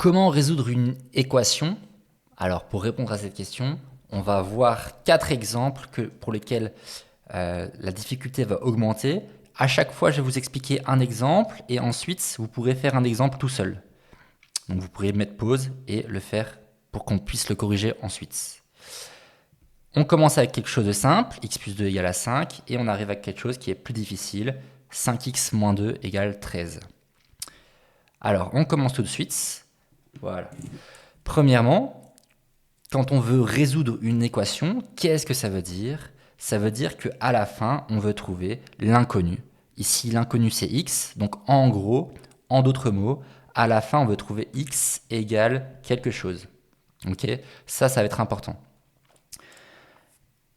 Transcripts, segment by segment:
Comment résoudre une équation? Alors, pour répondre à cette question, on va voir 4 exemples pour lesquels la difficulté va augmenter. À chaque fois, je vais vous expliquer un exemple et ensuite, vous pourrez faire un exemple tout seul. Donc, vous pourrez mettre pause et le faire pour qu'on puisse le corriger ensuite. On commence avec quelque chose de simple, x plus 2 égale à 5, et on arrive à quelque chose qui est plus difficile, 5x moins 2 égale 13. Alors, on commence tout de suite. Voilà. Premièrement, quand on veut résoudre une équation, qu'est-ce que ça veut dire? Ça veut dire qu'à la fin, on veut trouver l'inconnu. Ici, l'inconnu, c'est x. Donc, en gros, en d'autres mots, à la fin, on veut trouver x égale quelque chose. Ok? Ça va être important.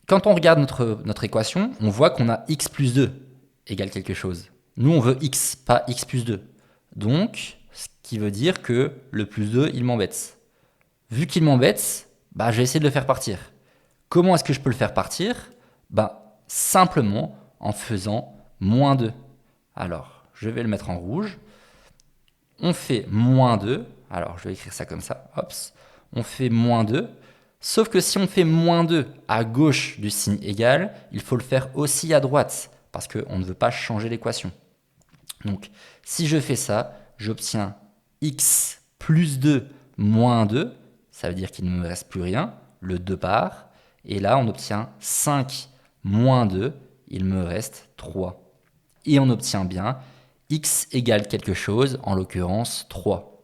Quand on regarde notre équation, on voit qu'on a x plus 2 égale quelque chose. Nous, on veut x, pas x plus 2. Donc, ce qui veut dire que le plus 2, il m'embête. Vu qu'il m'embête, je vais essayer de le faire partir. Comment est-ce que je peux le faire partir? Simplement en faisant moins 2. Alors, je vais le mettre en rouge. On fait moins 2. Alors, je vais écrire ça comme ça. Hops. On fait moins 2. Sauf que si on fait moins 2 à gauche du signe égal, il faut le faire aussi à droite, parce qu'on ne veut pas changer l'équation. Donc, si je fais ça, j'obtiens x plus 2 moins 2. Ça veut dire qu'il ne me reste plus rien. Le 2 part. Et là, on obtient 5 moins 2. Il me reste 3. Et on obtient bien x égale quelque chose, en l'occurrence 3.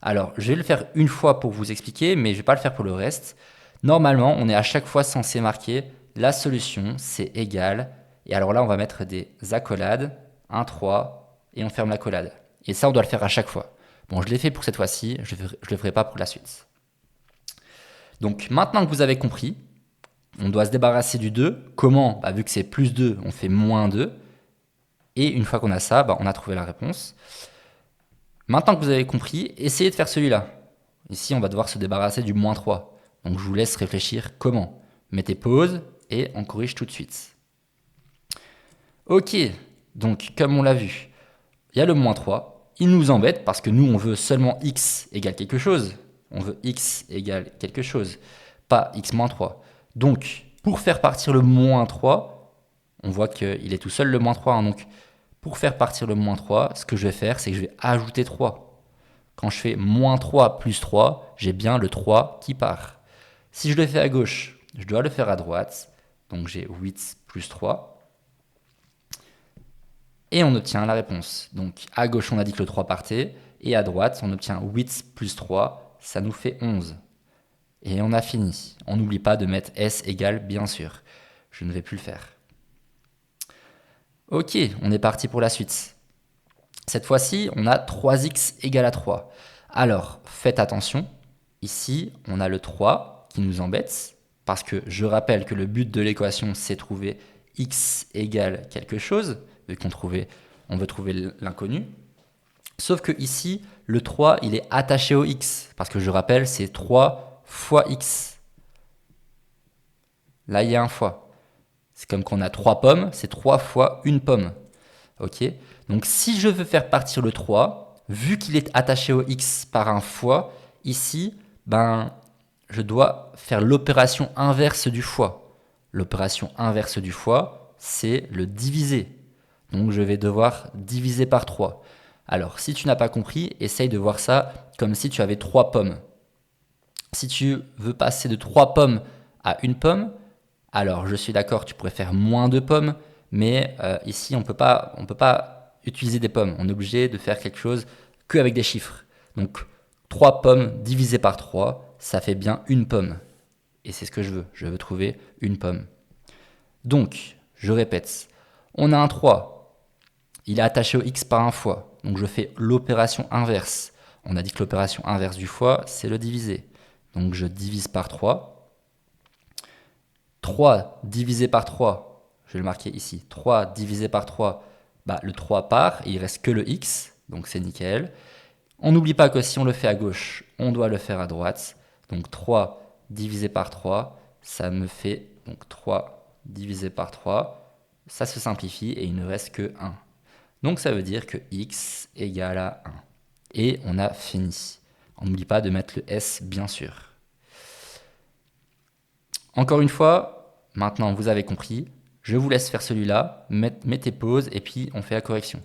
Alors, je vais le faire une fois pour vous expliquer, mais je ne vais pas le faire pour le reste. Normalement, on est à chaque fois censé marquer la solution, c'est égal. Et alors là, on va mettre des accolades, 1, 3, et on ferme l'accolade. Et ça, on doit le faire à chaque fois. Bon, je l'ai fait pour cette fois-ci, je ne le ferai pas pour la suite. Donc, maintenant que vous avez compris, on doit se débarrasser du 2. Comment? Vu que c'est plus 2, on fait moins 2. Et une fois qu'on a ça, on a trouvé la réponse. Maintenant que vous avez compris, essayez de faire celui-là. Ici, on va devoir se débarrasser du moins 3. Donc je vous laisse réfléchir comment. Mettez pause et on corrige tout de suite. Ok, donc comme on l'a vu, il y a le moins 3. Il nous embête parce que nous, on veut seulement x égale quelque chose. On veut x égale quelque chose, pas x moins 3. Donc, pour faire partir le moins 3, on voit qu'il est tout seul le moins 3. Donc, pour faire partir le moins 3, ce que je vais faire, c'est que je vais ajouter 3. Quand je fais moins 3 plus 3, j'ai bien le 3 qui part. Si je le fais à gauche, je dois le faire à droite. Donc j'ai 8 plus 3. Et on obtient la réponse. Donc à gauche, on a dit que le 3 partait. Et à droite, on obtient 8 plus 3. Ça nous fait 11. Et on a fini. On n'oublie pas de mettre S égale, bien sûr. Je ne vais plus le faire. Ok, on est parti pour la suite. Cette fois-ci, on a 3x égale à 3. Alors, faites attention. Ici, on a le 3 qui nous embête, parce que je rappelle que le but de l'équation, c'est trouver x égale quelque chose, vu on veut trouver l'inconnu. Sauf que ici, le 3, il est attaché au x, parce que je rappelle, c'est 3 fois x. Là, il y a un fois. C'est comme qu'on a 3 pommes, c'est 3 fois une pomme. Ok? Donc si je veux faire partir le 3, vu qu'il est attaché au x par un fois, ici, je dois faire l'opération inverse du fois. L'opération inverse du fois, c'est le diviser. Donc je vais devoir diviser par 3. Alors si tu n'as pas compris, essaye de voir ça comme si tu avais 3 pommes. Si tu veux passer de 3 pommes à une pomme, alors je suis d'accord, tu pourrais faire moins de pommes, mais ici on ne peut pas utiliser des pommes. On est obligé de faire quelque chose qu'avec des chiffres. Donc 3 pommes divisé par 3, ça fait bien une pomme. Et c'est ce que je veux. Je veux trouver une pomme. Donc, je répète, on a un 3. Il est attaché au x par un fois. Donc je fais l'opération inverse. On a dit que l'opération inverse du fois, c'est le diviser. Donc je divise par 3. 3 divisé par 3, je vais le marquer ici. 3 divisé par 3, le 3 part, et il reste que le x, donc c'est nickel. On n'oublie pas que si on le fait à gauche, on doit le faire à droite. Donc 3 divisé par 3, ça me fait donc 3 divisé par 3. Ça se simplifie et il ne reste que 1. Donc ça veut dire que x égale à 1. Et on a fini. On n'oublie pas de mettre le S, bien sûr. Encore une fois, maintenant vous avez compris. Je vous laisse faire celui-là, mettez pause et puis on fait la correction.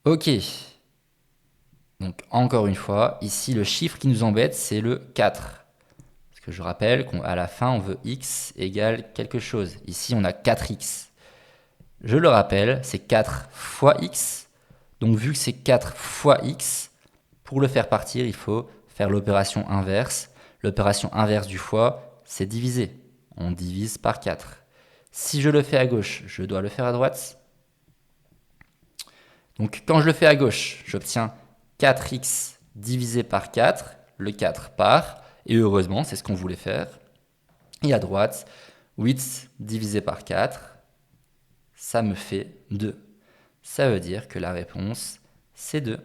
Ok. Donc encore une fois, ici le chiffre qui nous embête, c'est le 4. Parce que je rappelle qu'à la fin, on veut x égale quelque chose. Ici, on a 4x. Je le rappelle, c'est 4 fois x. Donc vu que c'est 4 fois x, pour le faire partir, il faut faire l'opération inverse. L'opération inverse du fois, c'est diviser. On divise par 4. Si je le fais à gauche, je dois le faire à droite. Donc quand je le fais à gauche, j'obtiens 4x divisé par 4. Le 4 part. Et heureusement, c'est ce qu'on voulait faire. Et à droite, 8 divisé par 4, ça me fait 2. Ça veut dire que la réponse, c'est 2.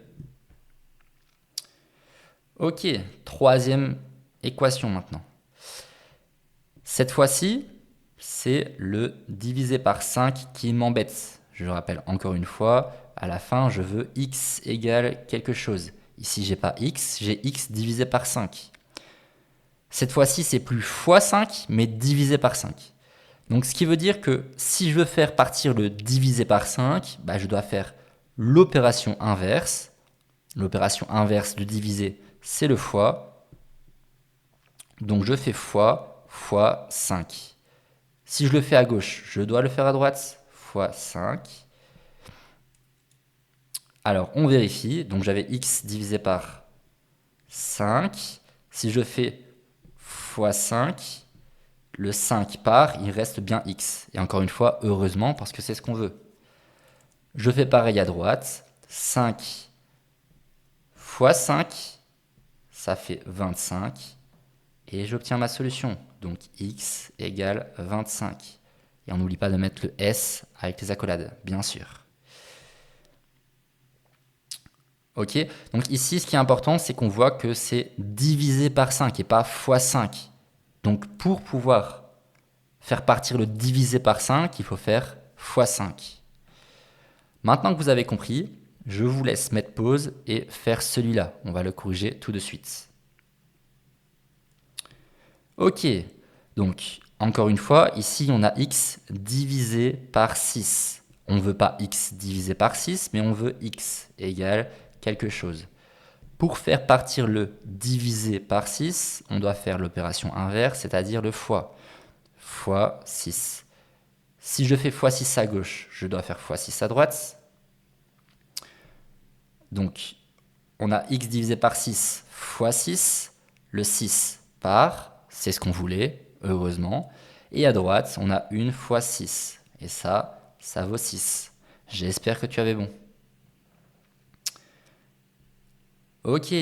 Ok, troisième équation maintenant. Cette fois-ci, c'est le divisé par 5 qui m'embête. Je rappelle encore une fois, à la fin, je veux x égale quelque chose. Ici, j'ai pas x, j'ai x divisé par 5. Cette fois-ci, c'est plus fois 5, mais divisé par 5. Donc, ce qui veut dire que si je veux faire partir le divisé par 5, je dois faire l'opération inverse. L'opération inverse du divisé, c'est le fois. Donc, je fais fois 5. Si je le fais à gauche, je dois le faire à droite, fois 5. Alors, on vérifie. Donc, j'avais x divisé par 5. Si je fais fois 5, le 5 part, il reste bien x. Et encore une fois, heureusement, parce que c'est ce qu'on veut. Je fais pareil à droite. 5 fois 5, ça fait 25. Et j'obtiens ma solution. Donc x égale 25. Et on n'oublie pas de mettre le S avec les accolades, bien sûr. Ok, donc ici, ce qui est important, c'est qu'on voit que c'est divisé par 5 et pas fois 5. Donc pour pouvoir faire partir le divisé par 5, il faut faire fois 5. Maintenant que vous avez compris, je vous laisse mettre pause et faire celui-là. On va le corriger tout de suite. Ok, donc encore une fois, ici on a x divisé par 6. On ne veut pas x divisé par 6, mais on veut x égale quelque chose. Pour faire partir le divisé par 6, on doit faire l'opération inverse, c'est-à-dire le fois. Fois 6. Si je fais fois 6 à gauche, je dois faire fois 6 à droite. Donc, on a x divisé par 6 fois 6. Le 6 part, c'est ce qu'on voulait, heureusement. Et à droite, on a 1 fois 6. Et ça vaut 6. J'espère que tu avais bon. Ok,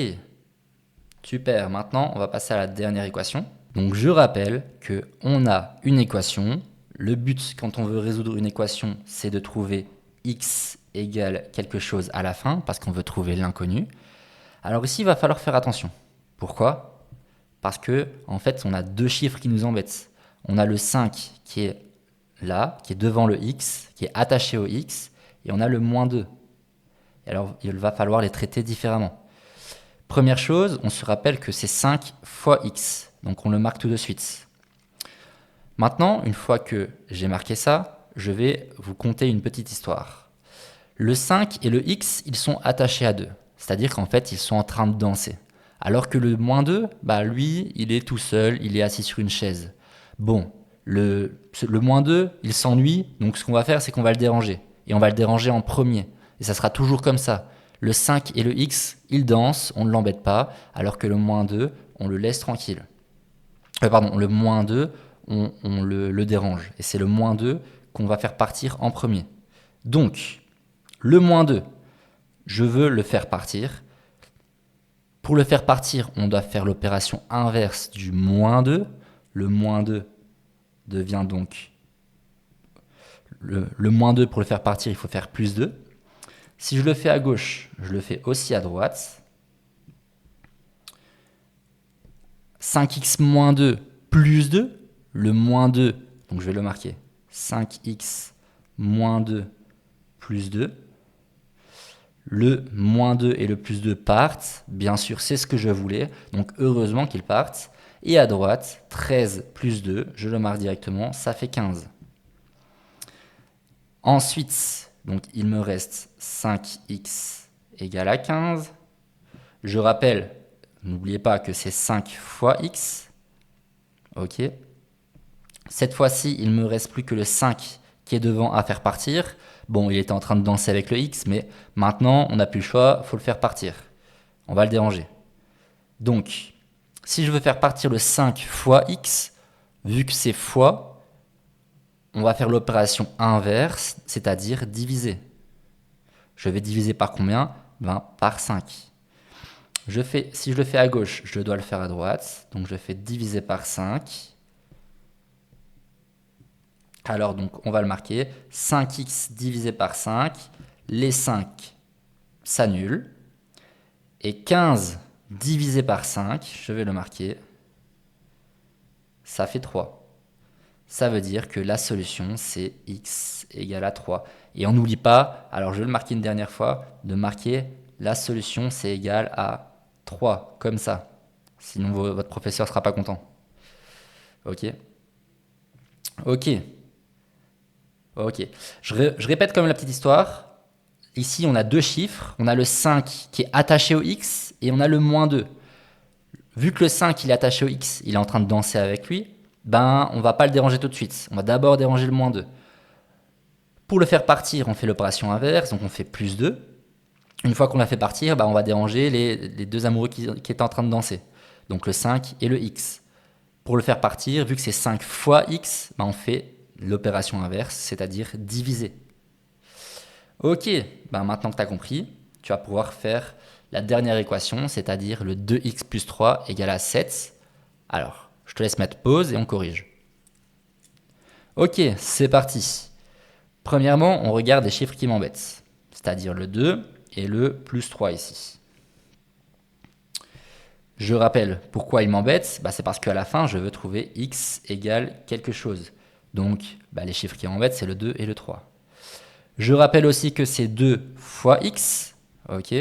super. Maintenant, on va passer à la dernière équation. Donc, je rappelle qu'on a une équation. Le but, quand on veut résoudre une équation, c'est de trouver x égale quelque chose à la fin, parce qu'on veut trouver l'inconnu. Alors ici, il va falloir faire attention. Pourquoi? Parce que, en fait, on a deux chiffres qui nous embêtent. On a le 5 qui est là, qui est devant le x, qui est attaché au x, et on a le moins 2. Et alors, il va falloir les traiter différemment. Première chose, on se rappelle que c'est 5 fois x. Donc on le marque tout de suite. Maintenant, une fois que j'ai marqué ça, je vais vous conter une petite histoire. Le 5 et le x, ils sont attachés à 2. C'est-à-dire qu'en fait, ils sont en train de danser. Alors que le moins 2, lui, il est tout seul, il est assis sur une chaise. Bon, le moins 2, il s'ennuie, donc ce qu'on va faire, c'est qu'on va le déranger. Et on va le déranger en premier. Et ça sera toujours comme ça. Le 5 et le x, ils dansent, on ne l'embête pas, alors que le moins 2, on le laisse tranquille. Le moins 2, on le dérange. Et c'est le moins 2 qu'on va faire partir en premier. Donc, le moins 2, je veux le faire partir. Pour le faire partir, on doit faire l'opération inverse du moins 2. Le moins 2 devient donc... Le moins 2, pour le faire partir, il faut faire plus 2. Si je le fais à gauche, je le fais aussi à droite. 5x moins 2 plus 2. Le moins 2, donc je vais le marquer. 5x moins 2 plus 2. Le moins 2 et le plus 2 partent. Bien sûr, c'est ce que je voulais. Donc, heureusement qu'ils partent. Et à droite, 13 plus 2, je le marque directement, ça fait 15. Ensuite, donc, il me reste 5x égale à 15. Je rappelle, n'oubliez pas que c'est 5 fois x. Ok. Cette fois-ci, il ne me reste plus que le 5 qui est devant à faire partir. Bon, il était en train de danser avec le x, mais maintenant, on n'a plus le choix, il faut le faire partir. On va le déranger. Donc, si je veux faire partir le 5 fois x, vu que c'est fois, on va faire l'opération inverse, c'est-à-dire diviser. Je vais diviser par combien? Par 5. Si je le fais à gauche, je dois le faire à droite. Donc, je fais diviser par 5. Alors, donc, on va le marquer. 5x divisé par 5. Les 5 s'annulent. Et 15 divisé par 5, je vais le marquer. Ça fait 3. Ça veut dire que la solution, c'est x égale à 3. Et on n'oublie pas, alors je vais le marquer une dernière fois, de marquer la solution, c'est égal à 3, comme ça. Sinon, votre professeur ne sera pas content. Ok. Ok. Ok. Je répète comme la petite histoire. Ici, on a deux chiffres. On a le 5 qui est attaché au x et on a le moins 2. Vu que le 5 il est attaché au x, il est en train de danser avec lui, ben on va pas le déranger tout de suite. On va d'abord déranger le moins 2. Pour le faire partir, on fait l'opération inverse, donc on fait plus 2. Une fois qu'on l'a fait partir, ben on va déranger les deux amoureux qui étaient en train de danser. Donc le 5 et le x. Pour le faire partir, vu que c'est 5 fois x, ben on fait l'opération inverse, c'est-à-dire diviser. Ok, ben maintenant que tu as compris, tu vas pouvoir faire la dernière équation, c'est-à-dire le 2x plus 3 égale à 7. Alors, je te laisse mettre pause et on corrige. Ok, c'est parti. Premièrement, on regarde les chiffres qui m'embêtent, c'est-à-dire le 2 et le plus 3 ici. Je rappelle pourquoi ils m'embêtent, c'est parce qu'à la fin, je veux trouver x égale quelque chose. Donc, les chiffres qui m'embêtent, c'est le 2 et le 3. Je rappelle aussi que c'est 2 fois x. Ok.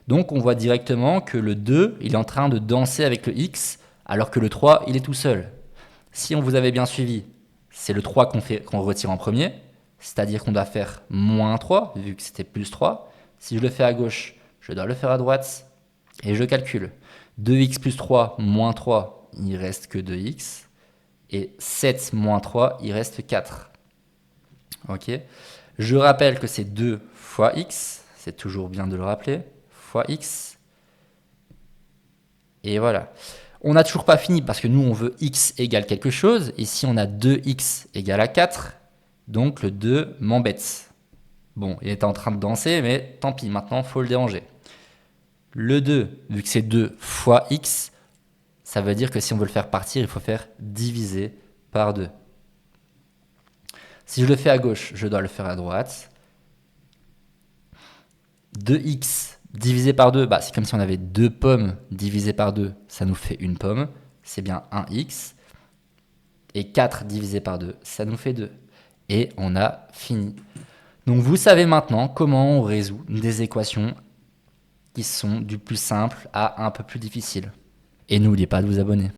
Donc, on voit directement que le 2, il est en train de danser avec le x, alors que le 3, il est tout seul. Si on vous avait bien suivi, c'est le 3 qu'on retire en premier, c'est-à-dire qu'on doit faire moins 3, vu que c'était plus 3. Si je le fais à gauche, je dois le faire à droite, et je calcule. 2x plus 3 moins 3, il reste que 2x. Et 7 moins 3, il reste 4. Ok. Je rappelle que c'est 2 fois x, c'est toujours bien de le rappeler, fois x. Et voilà. On n'a toujours pas fini parce que nous, on veut x égale quelque chose. Ici, on a 2x égale à 4. Donc, le 2 m'embête. Bon, il était en train de danser, mais tant pis, maintenant, il faut le déranger. Le 2, vu que c'est 2 fois x, ça veut dire que si on veut le faire partir, il faut faire diviser par 2. Si je le fais à gauche, je dois le faire à droite. 2x divisé par 2, c'est comme si on avait 2 pommes divisées par 2, ça nous fait une pomme. C'est bien 1x. Et 4 divisé par 2, ça nous fait 2. Et on a fini. Donc vous savez maintenant comment on résout des équations qui sont du plus simple à un peu plus difficile. Et n'oubliez pas de vous abonner.